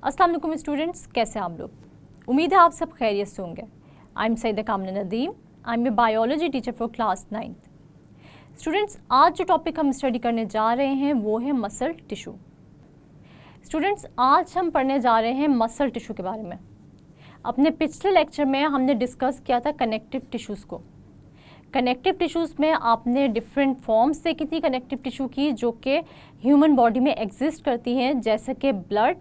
अस्सलाम वालेकुम स्टूडेंट्स, कैसे हैं आप लोग? उम्मीद है आप सब खैरियत से होंगे। आई am Saeeda Kamna Nadeem, I am a biology teacher for class 9th। Students, आज जो टॉपिक हम स्टडी करने जा रहे हैं वो है मसल टिश्यू। स्टूडेंट्स, आज हम पढ़ने जा रहे हैं मसल टिश्यू के बारे में। अपने पिछले लेक्चर में हमने डिस्कस किया था कनेक्टिव टिश्यूज़ को। कनेक्टिव टिश्यूज़ में आपने डिफरेंट फॉर्म्स देखी थी कनेक्टिव टिश्यू की, जो कि ह्यूमन बॉडी में एग्जिस्ट करती हैं, जैसे कि blood,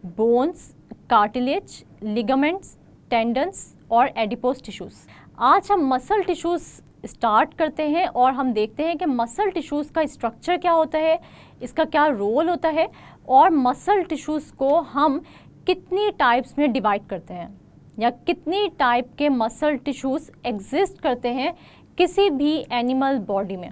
bones, cartilage, ligaments, tendons और एडिपोज टिश्यूज़। आज हम मसल टिश्यूज़ स्टार्ट करते हैं और हम देखते हैं कि मसल टिश्यूज़ का स्ट्रक्चर क्या होता है, इसका क्या रोल होता है और मसल टिश्यूज़ को हम कितनी टाइप्स में डिवाइड करते हैं या कितनी टाइप के मसल टिश्यूज़ एग्जिस्ट करते हैं किसी भी एनिमल बॉडी में।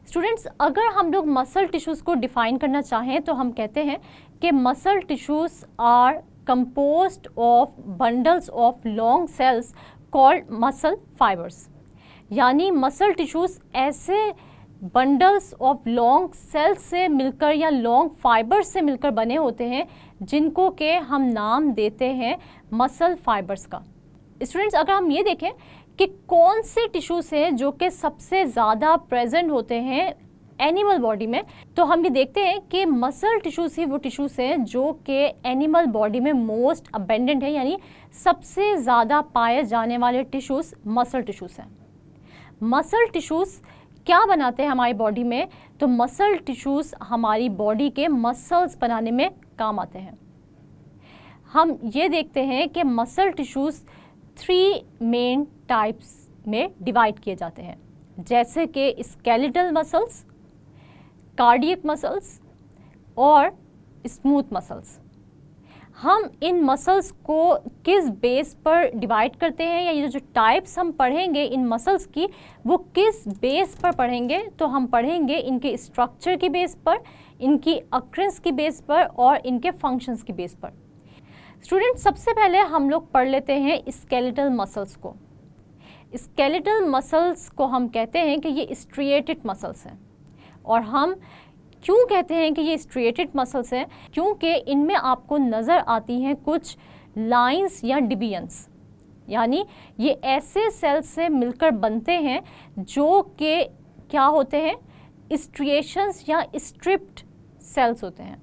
स्टूडेंट्स, अगर हम लोग मसल टिश्यूज़ को डिफ़ाइन करना चाहें तो हम कहते हैं कि muscle tissues are composed of bundles of long cells called muscle fibres. यानी मसल टिश्यूज़ ऐसे बंडल्स ऑफ लॉन्ग सेल्स से मिलकर या लॉन्ग फाइबर्स से मिलकर बने होते हैं, जिनको के हम नाम देते हैं मसल फाइबर्स का। स्टूडेंट्स, अगर हम ये देखें कि कौन से टिश्यूज़ हैं जो कि सबसे ज़्यादा प्रेजेंट होते हैं एनिमल बॉडी में, तो हम ये देखते हैं कि मसल टिश्यूज़ ही वो टिश्यूज़ हैं जो कि एनिमल बॉडी में मोस्ट अबेंडेंट है, यानी सबसे ज़्यादा पाए जाने वाले टिश्यूज़ मसल टिश्यूज़ हैं। मसल टिश्यूज़ क्या बनाते हैं हमारी बॉडी में? तो मसल टिश्यूज़ हमारी बॉडी के मसल्स बनाने में काम आते हैं। हम ये देखते हैं कि मसल टिश्यूज़ 3 मेन टाइप्स में डिवाइड किए जाते हैं, जैसे कि स्केलेटल मसल्स, कार्डियक मसल्स और स्मूथ मसल्स। हम इन मसल्स को किस बेस पर डिवाइड करते हैं, या ये जो टाइप्स हम पढ़ेंगे इन मसल्स की वो किस बेस पर पढ़ेंगे? तो हम पढ़ेंगे इनके स्ट्रक्चर की बेस पर, इनकी अक्रेंस की बेस पर और इनके फंक्शंस की बेस पर। स्टूडेंट, सबसे पहले हम लोग पढ़ लेते हैं स्केलेटल मसल्स को। स्केलेटल मसल्स को हम कहते हैं कि ये स्ट्रिएटेड मसल्स हैं। और हम क्यों कहते हैं कि ये स्ट्रिएटेड मसल्स हैं? क्योंकि इनमें आपको नज़र आती हैं कुछ लाइंस या डिवीजन्स, यानी ये ऐसे सेल्स से मिलकर बनते हैं जो कि क्या होते हैं, स्ट्रिएशंस या स्ट्रिप्ड सेल्स होते हैं,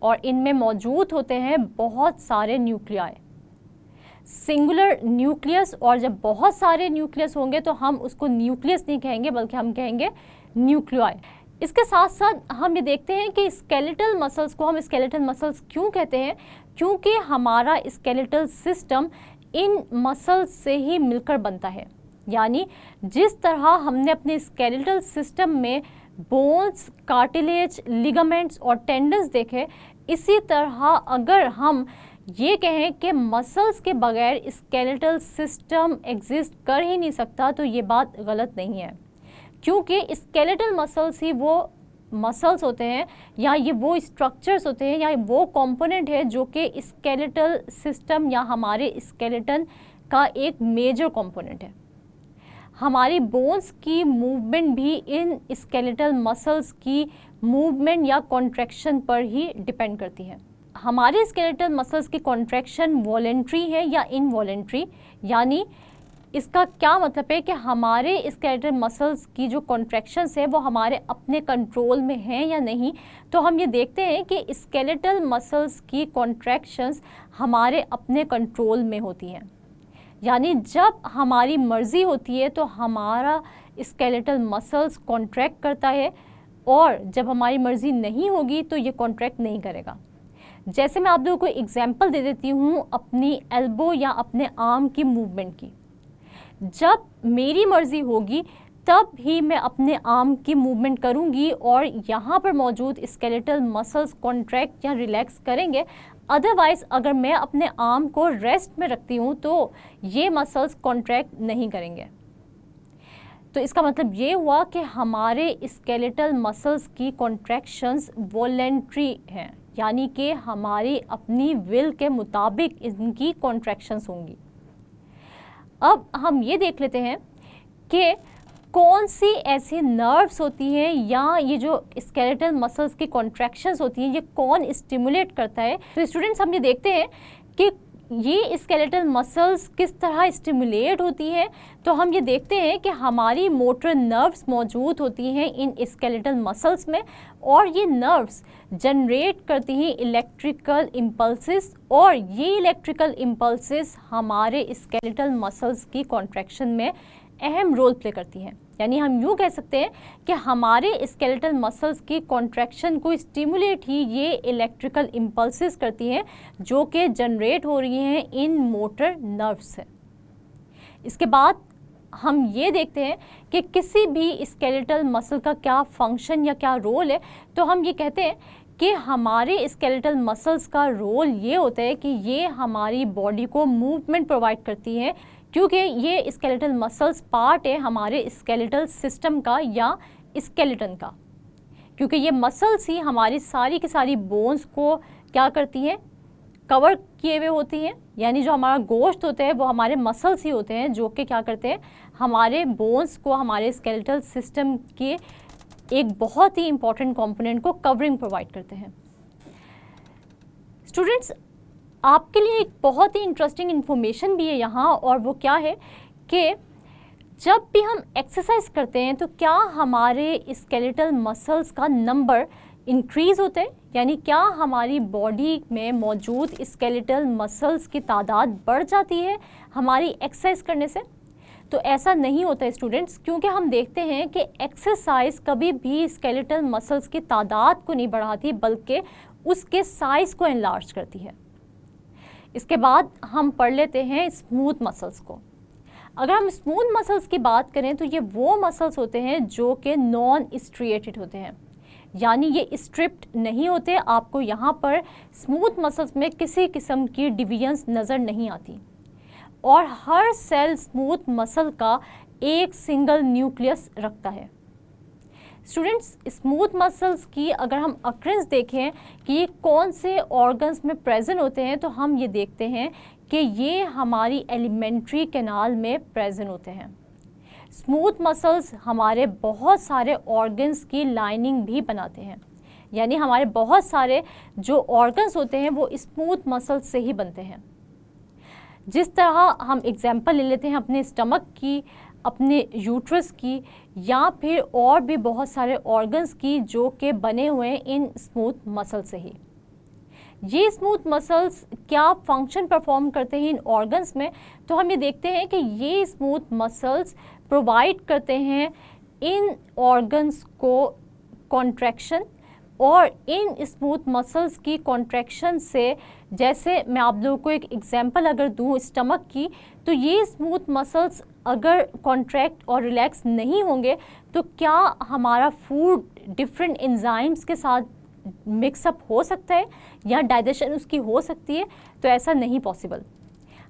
और इनमें मौजूद होते हैं बहुत सारे न्यूक्लियाई, सिंगुलर न्यूक्लियस। और जब बहुत सारे न्यूक्लियस होंगे तो हम उसको न्यूक्लियस नहीं कहेंगे बल्कि हम कहेंगे न्यूक्लियाई। इसके साथ साथ हम ये देखते हैं कि स्केलेटल मसल्स को हम स्केलेटल मसल्स क्यों कहते हैं? क्योंकि हमारा स्केलेटल सिस्टम इन मसल्स से ही मिलकर बनता है। यानी जिस तरह हमने अपने स्केलेटल सिस्टम में बोन्स, कार्टिलेज, लिगामेंट्स और टेंडन्स देखे, इसी तरह अगर हम ये कहें कि मसल्स के बगैर स्केलेटल सिस्टम एग्जिस्ट कर ही नहीं सकता, तो ये बात गलत नहीं है। क्योंकि स्केलेटल मसल्स ही वो मसल्स होते हैं, या ये वो स्ट्रक्चर्स होते हैं, या वो कंपोनेंट है जो कि स्केलेटल सिस्टम या हमारे स्केलेटन का एक मेजर कंपोनेंट है। हमारी बोन्स की मूवमेंट भी इन स्केलेटल मसल्स की मूवमेंट या कॉन्ट्रैक्शन पर ही डिपेंड करती है। हमारे स्केलेटल मसल्स की कॉन्ट्रैक्शन वॉलेंट्री है या इनवॉलेंट्री, यानी इसका क्या मतलब है कि हमारे स्केलेटल मसल्स की जो कॉन्ट्रैक्शंस है वो हमारे अपने कंट्रोल में हैं या नहीं। तो हम ये देखते हैं कि स्केलेटल मसल्स की कॉन्ट्रैक्शंस हमारे अपने कंट्रोल में होती हैं, यानी जब हमारी मर्ज़ी होती है तो हमारा स्केलेटल मसल्स कॉन्ट्रैक्ट करता है, और जब हमारी मर्ज़ी नहीं होगी तो ये कॉन्ट्रैक्ट नहीं करेगा। जैसे मैं आप लोगों को एग्जांपल दे देती हूँ अपनी एल्बो या अपने आर्म की मूवमेंट की। जब मेरी मर्ज़ी होगी तब ही मैं अपने आर्म की मूवमेंट करूँगी और यहाँ पर मौजूद स्केलेटल मसल्स कॉन्ट्रैक्ट या रिलैक्स करेंगे। अदरवाइज़ अगर मैं अपने आर्म को रेस्ट में रखती हूँ तो ये मसल्स कॉन्ट्रैक्ट नहीं करेंगे। तो इसका मतलब ये हुआ कि हमारे स्केलेटल मसल्स की कॉन्ट्रैक्शंस वॉलेंट्री हैं, यानी कि हमारी अपनी विल के मुताबिक इनकी कॉन्ट्रैक्शंस होंगी। अब हम ये देख लेते हैं कि कौन सी ऐसी नर्व्स होती हैं या ये जो स्केलेटल मसल्स की कॉन्ट्रैक्शंस होती हैं ये कौन स्टिमुलेट करता है। तो स्टूडेंट्स हम ये देखते हैं कि ये स्केलेटल मसल्स किस तरह स्टिमुलेट होती हैं। तो हम ये देखते हैं कि हमारी मोटर नर्व्स मौजूद होती हैं इन स्केलेटल मसल्स में, और ये नर्व्स जनरेट करती हैं इलेक्ट्रिकल इम्पल्सेस, और ये इलेक्ट्रिकल इम्पल्सेस हमारे स्केलेटल मसल्स की कॉन्ट्रैक्शन में अहम रोल प्ले करती हैं। यानी हम यूँ कह सकते हैं कि हमारे स्केलेटल मसल्स की कॉन्ट्रैक्शन को स्टिमुलेट ही ये इलेक्ट्रिकल इम्पल्सेस करती हैं जो कि जनरेट हो रही हैं इन मोटर नर्व्स से। इसके बाद हम ये देखते हैं कि किसी भी स्केलेटल मसल का क्या फंक्शन या क्या रोल है। तो हम ये कहते हैं कि हमारे स्केलेटल मसल्स का रोल ये होता है कि ये हमारी बॉडी को मूवमेंट प्रोवाइड करती हैं, क्योंकि ये स्केलेटल मसल्स पार्ट है हमारे स्केलेटल सिस्टम का या स्केलेटन का, क्योंकि ये मसल्स ही हमारी सारी की सारी बोन्स को क्या करती हैं, कवर किए हुए होती हैं। यानी जो हमारा गोश्त होता है वो हमारे मसल्स ही होते हैं जो कि क्या करते हैं, हमारे बोन्स को, हमारे स्केलेटल सिस्टम के एक बहुत ही इंपॉर्टेंट कंपोनेंट को कवरिंग प्रोवाइड करते हैं। स्टूडेंट्स, आपके लिए एक बहुत ही इंटरेस्टिंग इन्फॉर्मेशन भी है यहाँ, और वो क्या है कि जब भी हम एक्सरसाइज करते हैं तो क्या हमारे स्केलेटल मसल्स का नंबर इंक्रीज़ होता है, यानी क्या हमारी बॉडी में मौजूद स्केलेटल मसल्स की तादाद बढ़ जाती है हमारी एक्सरसाइज करने से। तो ऐसा नहीं होता है स्टूडेंट्स, क्योंकि हम देखते हैं कि एक्सरसाइज कभी भी स्केलेटल मसल्स की तादाद को नहीं बढ़ाती बल्कि उसके साइज़ को एनलार्ज करती है। इसके बाद हम पढ़ लेते हैं स्मूथ मसल्स को। अगर हम स्मूथ मसल्स की बात करें तो ये वो मसल्स होते हैं जो कि नॉन स्ट्रिएटेड होते हैं, यानी ये स्ट्रिप्ड नहीं होते। आपको यहाँ पर स्मूथ मसल्स में किसी किस्म की डिवीजन्स नज़र नहीं आती, और हर सेल स्मूथ मसल का एक सिंगल न्यूक्लियस रखता है। स्टूडेंट्स, स्मूथ मसल्स की अगर हम अक्रेंस देखें कि ये कौन से ऑर्गन्स में प्रेजेंट होते हैं, तो हम ये देखते हैं कि ये हमारी एलिमेंट्री कैनाल में प्रेजेंट होते हैं। स्मूथ मसल्स हमारे बहुत सारे ऑर्गन्स की लाइनिंग भी बनाते हैं, यानी हमारे बहुत सारे जो ऑर्गन्स होते हैं वो स्मूथ मसल्स से ही बनते हैं। जिस तरह हम एग्जांपल ले लेते हैं अपने स्टमक की, अपने यूट्रस की, या फिर और भी बहुत सारे ऑर्गन्स की जो कि बने हुए हैं इन स्मूथ मसल से ही। ये स्मूथ मसल्स क्या फंक्शन परफॉर्म करते हैं इन ऑर्गन्स में, तो हम ये देखते हैं कि ये स्मूथ मसल्स प्रोवाइड करते हैं इन ऑर्गन्स को कॉन्ट्रैक्शन, और इन स्मूथ मसल्स की कॉन्ट्रैक्शन से, जैसे मैं आप लोगों को एक एग्जांपल अगर दूँ स्टमक की, तो ये स्मूथ मसल्स अगर कॉन्ट्रैक्ट और रिलैक्स नहीं होंगे तो क्या हमारा फूड डिफरेंट एंजाइम्स के साथ मिक्सअप हो सकता है या डाइजेशन उसकी हो सकती है? तो ऐसा नहीं पॉसिबल।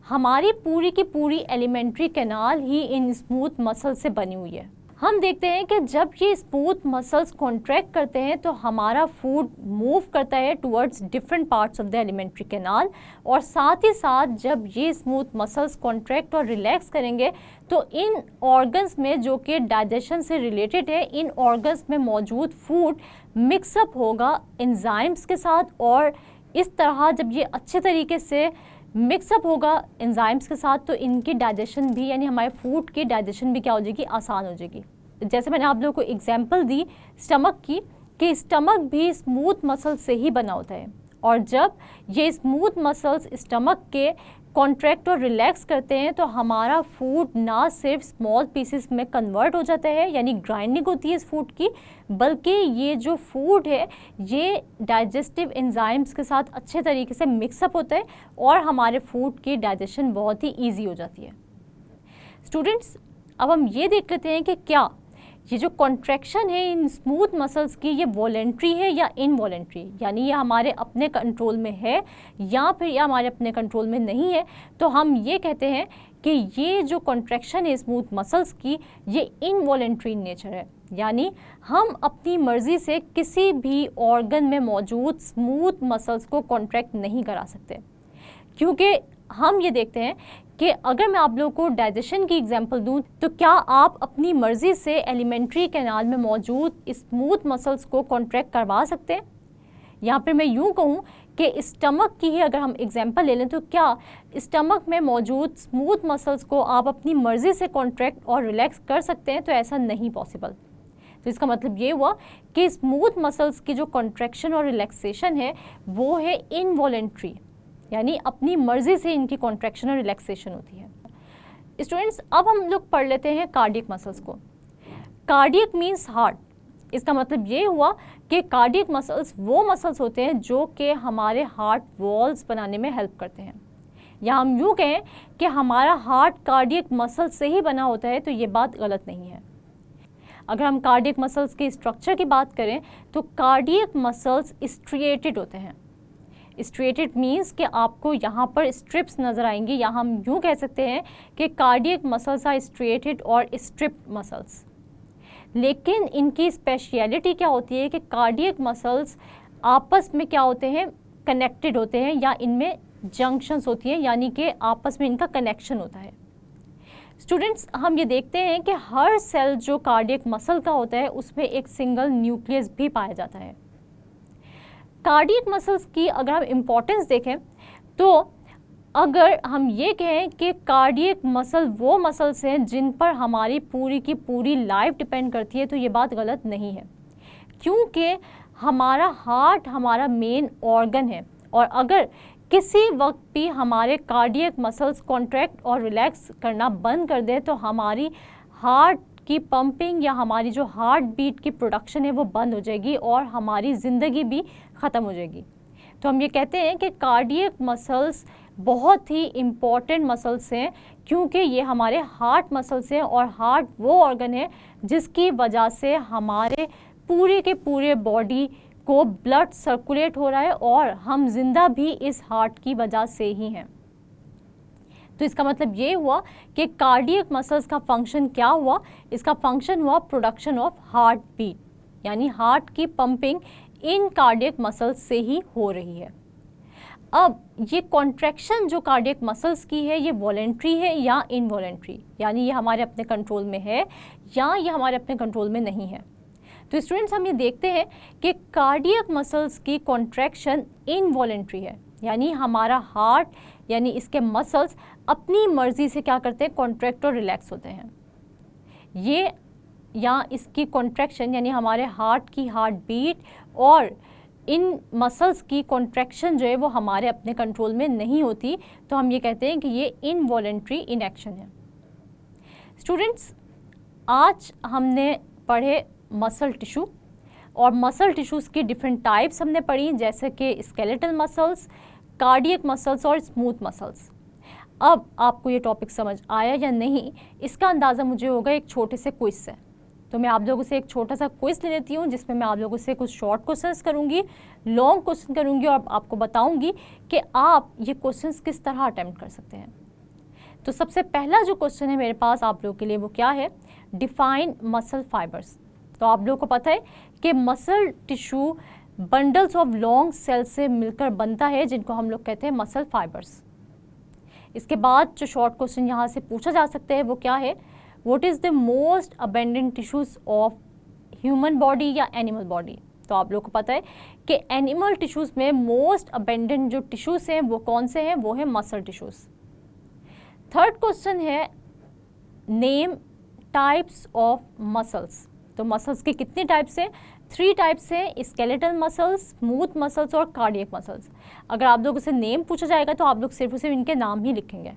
हमारी पूरी की पूरी alimentary canal he in smooth muscle से बनी हुई है। हम देखते हैं कि जब ये स्मूथ मसल्स कॉन्ट्रैक्ट करते हैं तो हमारा फूड मूव करता है towards different parts of the alimentary canal, और साथ ही साथ जब ये स्मूथ मसल्स कॉन्ट्रैक्ट और रिलैक्स करेंगे तो इन ऑर्गन्स में जो कि डाइजेशन से रिलेटेड है, इन ऑर्गन्स में मौजूद फूड मिक्सअप होगा एंजाइम्स के साथ, और इस तरह जब ये अच्छे तरीके से मिक्सअप होगा एंजाइम्स के साथ तो इनकी डाइजेशन भी, यानी हमारे फूड की डाइजेशन भी क्या हो जाएगी, आसान हो जाएगी। जैसे मैंने आप लोगों को एग्जांपल दी स्टमक की, कि स्टमक भी स्मूथ मसल से ही बना होता है, और जब ये स्मूथ मसल्स स्टमक के कॉन्ट्रैक्ट और रिलैक्स करते हैं तो हमारा फूड ना सिर्फ स्मॉल पीसेस में कन्वर्ट हो जाता है, यानी ग्राइंडिंग होती है इस फूड की, बल्कि ये जो फूड है ये डाइजेस्टिव एंजाइम्स के साथ अच्छे तरीके से मिक्सअप होता है, और हमारे फूड की डाइजेशन बहुत ही ईजी हो जाती है। स्टूडेंट्स, अब हम ये देख लेते हैं कि क्या ये जो कॉन्ट्रैक्शन है इन स्मूथ मसल्स की ये वॉलेंट्री है या इनवॉलेंट्री, यानी ये हमारे अपने कंट्रोल में है या फिर ये हमारे अपने कंट्रोल में नहीं है। तो हम ये कहते हैं कि ये जो कॉन्ट्रैक्शन है स्मूथ मसल्स की ये इनवॉलेंट्री नेचर है, यानी हम अपनी मर्ज़ी से किसी भी ऑर्गन में मौजूद स्मूथ मसल्स को कॉन्ट्रैक्ट नहीं करा सकते, क्योंकि हम ये देखते हैं कि अगर मैं आप लोगों को डाइजेशन की एग्जांपल दूं तो क्या आप अपनी मर्जी से एलिमेंट्री कैनाल में मौजूद स्मूथ मसल्स को कॉन्ट्रैक्ट करवा सकते हैं? यहाँ पे मैं यूँ कहूँ कि स्टमक की ही अगर हम एग्जांपल ले लें तो क्या स्टमक में मौजूद स्मूथ मसल्स को आप अपनी मर्जी से कॉन्ट्रैक्ट और रिलैक्स कर सकते हैं? तो ऐसा नहीं पॉसिबल। तो इसका मतलब ये हुआ कि स्मूथ मसल्स की जो कॉन्ट्रैक्शन और रिलैक्सेशन है वो है इनवॉलेंट्री, यानी अपनी मर्जी से इनकी कॉन्ट्रैक्शन और रिलैक्सेशन होती है। स्टूडेंट्स, अब हम लोग पढ़ लेते हैं कार्डियक मसल्स को। Cardiac means heart. इसका मतलब ये हुआ कि कार्डियक मसल्स वो मसल्स होते हैं जो कि हमारे हार्ट वॉल्स बनाने में हेल्प करते हैं। या हम यूँ कहें कि हमारा हार्ट कार्डियक मसल से ही बना होता है, तो ये बात गलत नहीं है। अगर हम कार्डियक मसल्स के स्ट्रक्चर की बात करें तो कार्डियक मसल्स स्ट्रिएटेड होते हैं। स्ट्रिएटेड मीन्स कि आपको यहाँ पर स्ट्रिप्स नज़र आएंगी, या हम यूँ कह सकते हैं कि कार्डियक मसल्स आर स्ट्रिएटेड और स्ट्रिप्ड मसल्स। लेकिन इनकी स्पेशलिटी क्या होती है कि कार्डियक मसल्स आपस में क्या होते हैं, कनेक्टेड होते हैं, या इनमें जंक्शंस होती हैं, यानी कि आपस में इनका कनेक्शन होता है। स्टूडेंट्स, हम ये देखते हैं कि हर सेल जो कार्डियक मसल का होता है उसमें एक सिंगल न्यूक्लियस भी पाया जाता है। कार्डियक मसल्स की अगर हम इम्पोर्टेंस देखें तो अगर हम ये कहें कि कार्डियक मसल वो मसल्स हैं जिन पर हमारी पूरी की पूरी लाइफ डिपेंड करती है, तो ये बात गलत नहीं है, क्योंकि हमारा हार्ट हमारा मेन ऑर्गन है, और अगर किसी वक्त भी हमारे कार्डियक मसल्स कॉन्ट्रैक्ट और रिलैक्स करना बंद कर दें तो हमारी हार्ट की पंपिंग या हमारी जो हार्ट बीट की प्रोडक्शन है वो बंद हो जाएगी और हमारी ज़िंदगी भी ख़त्म हो जाएगी। तो हम ये कहते हैं कि कार्डियक मसल्स बहुत ही इम्पॉर्टेंट मसल्स हैं, क्योंकि ये हमारे हार्ट मसल्स हैं, और हार्ट वो ऑर्गन है जिसकी वजह से हमारे पूरे के पूरे बॉडी को ब्लड सर्कुलेट हो रहा है, और हम जिंदा भी इस हार्ट की वजह से ही हैं। तो इसका मतलब ये हुआ कि कार्डियक मसल्स का फंक्शन क्या हुआ, इसका फंक्शन हुआ प्रोडक्शन ऑफ हार्ट बीट, यानी हार्ट की पंपिंग इन कार्डियक मसल्स से ही हो रही है। अब ये कॉन्ट्रैक्शन जो कार्डियक मसल्स की है ये वॉलेंट्री है या इनवॉलेंट्री, यानी ये हमारे अपने कंट्रोल में है या ये हमारे अपने कंट्रोल में नहीं है। तो स्टूडेंट्स, हम ये देखते हैं कि कार्डियक मसल्स की कॉन्ट्रैक्शन इनवॉलेंट्री है, यानी हमारा हार्ट यानी इसके मसल्स अपनी मर्जी से क्या करते हैं, कॉन्ट्रैक्ट और रिलैक्स होते हैं। ये या इसकी कॉन्ट्रैक्शन यानी हमारे हार्ट की हार्ट बीट और इन मसल्स की कॉन्ट्रैक्शन जो है वो हमारे अपने कंट्रोल में नहीं होती, तो हम ये कहते हैं कि ये इनवॉलेंट्री इनएक्शन है। स्टूडेंट्स, आज हमने पढ़े मसल टिश्यू, और मसल टिश्यूज़ की डिफरेंट टाइप्स हमने पढ़ी, जैसे कि स्केलेटल मसल्स, कार्डियक मसल्स और स्मूथ मसल्स। अब आपको ये टॉपिक समझ आया या नहीं, इसका अंदाज़ा मुझे होगा एक छोटे से क्विज से। तो मैं आप लोगों से एक छोटा सा क्विज ले लेती हूँ, जिसमें मैं आप लोगों से कुछ शॉर्ट क्वेश्चंस करूँगी, लॉन्ग क्वेश्चन करूँगी, और आपको बताऊँगी कि आप ये क्वेश्चंस किस तरह अटेम्प्ट कर सकते हैं। तो सबसे पहला जो क्वेश्चन है मेरे पास आप लोगों के लिए वो क्या है, डिफाइन मसल फाइबर्स। तो आप लोगों को पता है कि muscle tissue bundles of long cell से मिलकर बनता है, जिनको हम लोग कहते हैं मसल फाइबर्स। इसके बाद जो शॉर्ट क्वेश्चन यहाँ से पूछा जा सकता है वो क्या है, what is the most abundant tissues of human body या एनिमल बॉडी। तो आप लोगों को पता है कि एनिमल टिश्यूज़ में मोस्ट अबेंडेंट जो टिश्यूज़ हैं वो कौन से हैं, वो है मसल टिश्यूज़। थर्ड क्वेश्चन है, नेम टाइप्स ऑफ मसल्स। तो मसल्स के कितने टाइप्स हैं, 3 टाइप्स हैं, स्केलेटल मसल्स, स्मूथ मसल्स और कार्डियक मसल्स। अगर आप लोगों से नेम पूछा जाएगा तो आप लोग सिर्फ और सिर्फ इनके नाम ही लिखेंगे।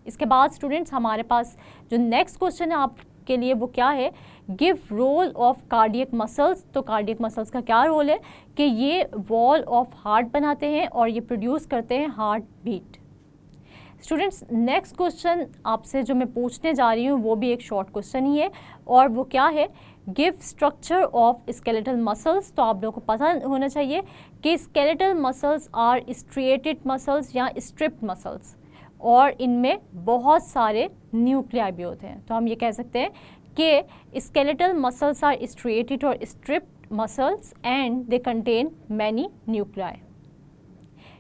इसके बाद स्टूडेंट्स हमारे पास जो नेक्स्ट क्वेश्चन है आपके लिए वो क्या है, give role of cardiac muscles. तो कार्डियक मसल्स का क्या रोल है कि ये वॉल ऑफ हार्ट बनाते हैं और ये प्रोड्यूस करते हैं heartbeat. Students, next question आपसे जो मैं पूछने जा रही हूँ वो भी एक शॉर्ट क्वेश्चन ही है, और वो क्या है, give structure of skeletal muscles. तो आप लोगों को पता होना चाहिए कि skeletal muscles are striated muscles या स्ट्रिप्ड मसल्स, और इनमें बहुत सारे न्यूक्लियाई भी होते हैं। तो हम ये कह सकते हैं कि स्केलेटल मसल्स आर स्ट्रिएटेड और striped muscles and they contain many nuclei.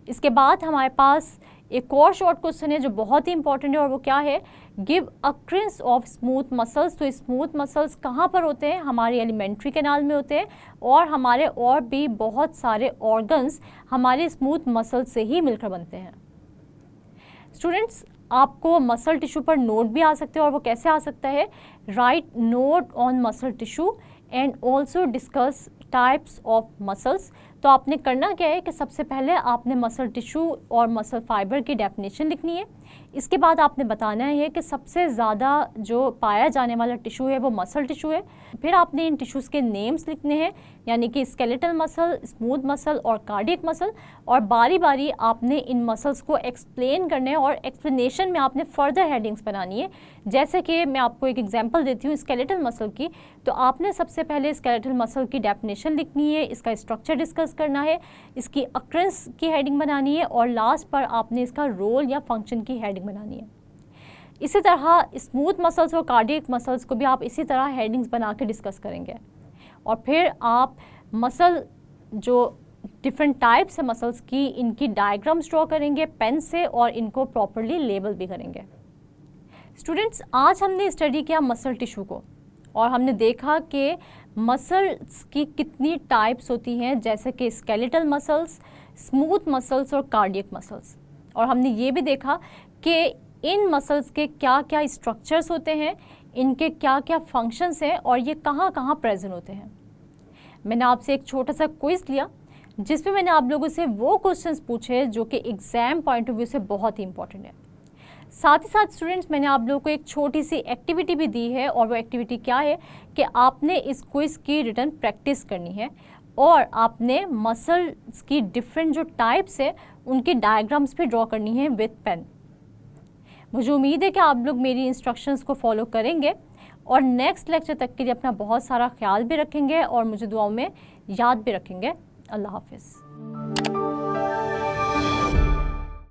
इसके बाद हमारे पास एक और शॉर्ट क्वेश्चन है जो बहुत ही इंपॉर्टेंट है और वो क्या है, give occurrence of smooth muscles. तो स्मूथ मसल्स कहाँ पर होते हैं, हमारे एलिमेंट्री कैनाल में होते हैं और हमारे और भी बहुत सारे ऑर्गन्स हमारे स्मूथ मसल से ही मिलकर बनते हैं। स्टूडेंट्स, आपको मसल टिश्यू पर नोट भी आ सकते हैं और वो कैसे आ सकता है, right note on muscle tissue and also discuss types of muscles. तो आपने करना क्या है कि सबसे पहले आपने मसल टिश्यू और मसल फाइबर की डेफिनेशन लिखनी है। इसके बाद आपने बताना है कि सबसे ज़्यादा जो पाया जाने वाला टिश्यू है वो मसल टिश्यू है। फिर आपने इन टिश्यूज़ के नेम्स लिखने हैं, यानी कि स्केलेटल मसल, स्मूथ मसल और कार्डियक मसल, और बारी बारी आपने इन मसल्स को एक्सप्लेन करना है और एक्सप्लेनेशन में आपने फर्दर हेडिंग्स बनानी है। जैसे कि मैं आपको एक एग्जांपल देती हूँ स्केलेटल मसल की, तो आपने सबसे पहले स्केलेटल मसल की डेफिनेशन लिखनी है, इसका स्ट्रक्चर डिस्कस करना है, इसकी अक्रेंस की हेडिंग बनानी है और लास्ट पर आपने इसका रोल या फंक्शन की हेडिंग बनानी है। इसी तरह स्मूथ मसल्स और कार्डियक मसल्स को भी आप इसी तरह हेडिंग्स बना के डिस्कस करेंगे। और फिर आप मसल जो डिफरेंट टाइप्स है मसल्स की, इनकी डायग्राम्स ड्रॉ करेंगे पेन से और इनको प्रॉपरली लेबल भी करेंगे। स्टूडेंट्स, आज हमने स्टडी किया मसल टिश्यू को और हमने देखा कि मसल्स की कितनी टाइप्स होती हैं, जैसे कि स्केलेटल मसल्स, स्मूथ मसल्स और कार्डियक मसल्स। और हमने ये भी देखा कि इन मसल्स के क्या क्या स्ट्रक्चर्स होते हैं, इनके क्या क्या फंक्शंस हैं और ये कहाँ कहाँ प्रेजेंट होते हैं। मैंने आपसे एक छोटा सा क्विज़ लिया जिसमें मैंने आप लोगों से वो क्वेश्चंस पूछे जो कि एग्ज़ाम पॉइंट ऑफ व्यू से बहुत ही इंपॉर्टेंट है। साथ ही साथ स्टूडेंट्स, मैंने आप लोगों को एक छोटी सी एक्टिविटी भी दी है और वो एक्टिविटी क्या है कि आपने इस क्विज़ की रिटन प्रैक्टिस करनी है और आपने मसल्स की डिफरेंट जो टाइप्स है उनकी डायग्राम्स भी ड्रॉ करनी है विथ पेन। मुझे उम्मीद है कि आप लोग मेरी इंस्ट्रक्शंस को फॉलो करेंगे और नेक्स्ट लेक्चर तक के लिए अपना बहुत सारा ख्याल भी रखेंगे और मुझे दुआओं में याद भी रखेंगे। अल्लाह हाफिज़।